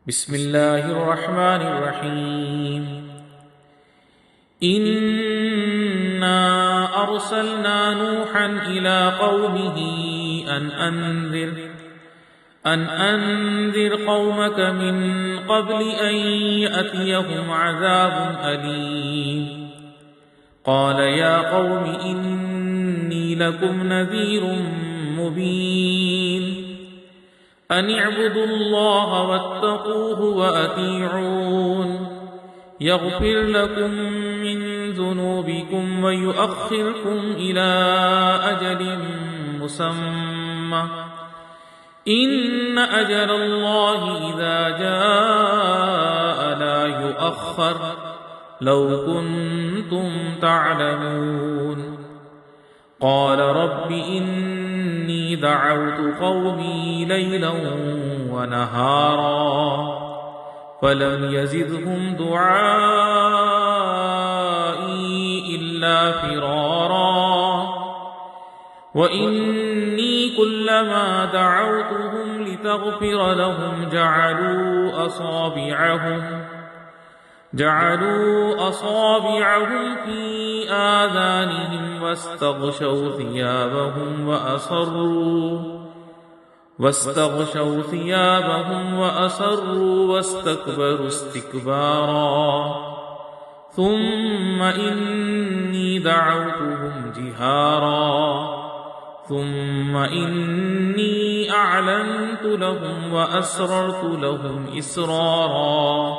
بسم الله الرحمن الرحيم إنا أرسلنا نوحا إلى قومه أن أنذر قومك من قبل أن يأتيهم عذاب أليم قال يا قوم إني لكم نذير مبين أن اعبدوا الله واتقوه وأطيعون يغفر لكم من ذنوبكم ويؤخركم إلى أجل مسمى إن أجل الله إذا جاء لا يؤخر لو كنتم تعلمون قال رب إني دعوت قومي ليلا ونهارا فلم يزدهم دعائي إلا فرارا وإني كلما دعوتهم لتغفر لهم جعلوا أصابعهم في آذانهم واستغشوا ثيابهم وأصروا واستكبروا استكبارا ثم إني دعوتهم جهارا ثم إني أعلنت لهم وأسررت لهم إسرارا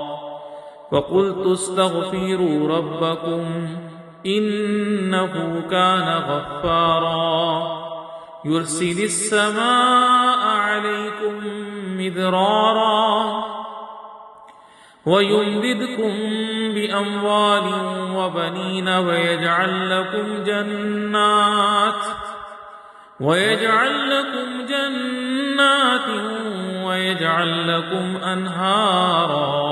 وقلت استغفروا ربكم إنه كان غفارا يرسل السماء عليكم مدرارا ويمددكم بأموال وبنين ويجعل لكم جنات ويجعل لكم أنهارا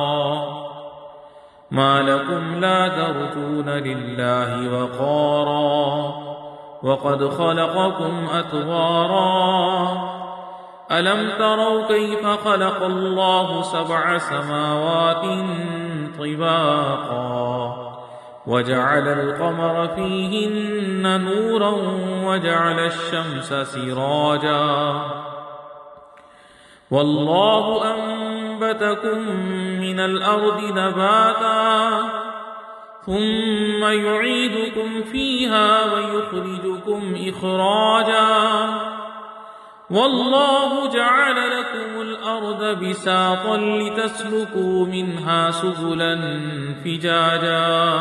ما لكم لا ترجون لله وقارا وقد خلقكم أطوارا ألم تروا كيف خلق الله 7 سماوات طباقا وجعل القمر فيهن نورا وجعل الشمس سراجا والله أنبتكم من الأرض نباتا ثم يعيدكم فيها ويخرجكم إخراجا والله جعل لكم الأرض بساطا لتسلكوا منها سبلا فجاجا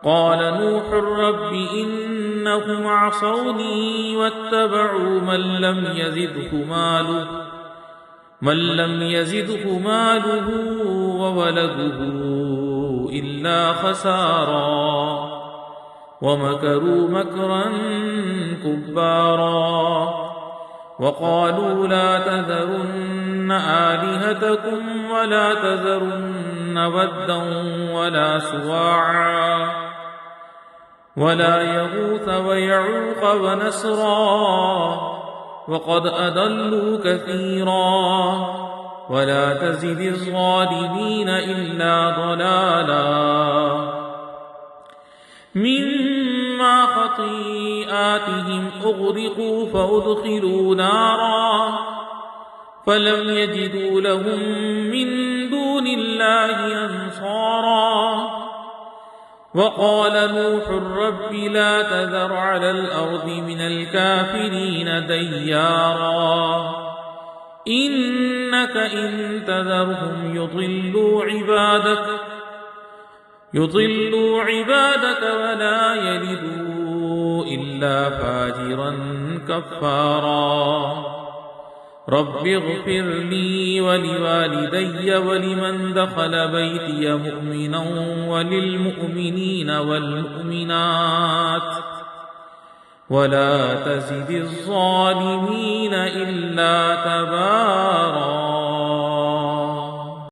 قال نوح رب إنهم عصوني واتبعوا من لم يزده ماله وولده إلا خسارا ومكروا مكرا كبارا وقالوا لا تذرن آلهتكم ولا تذرن ودا ولا سواعا ولا يغوث ويعوق ونسرا وقد أضلوا كثيرا ولا تزد الظالمين إلا ضلالا مما خطيئاتهم أغرقوا فأدخلوا نارا فلم يجدوا لهم من دون الله أنصارا وقال نوح رب لا تذر على الأرض من الكافرين ديارا إنك إن تذرهم يضلوا عبادك ولا يلدوا إلا فاجرا كفارا رب اغفر لي ولوالدي ولمن دخل بيتي مؤمنا وللمؤمنين والمؤمنات ولا تزد الظالمين إلا تبارا.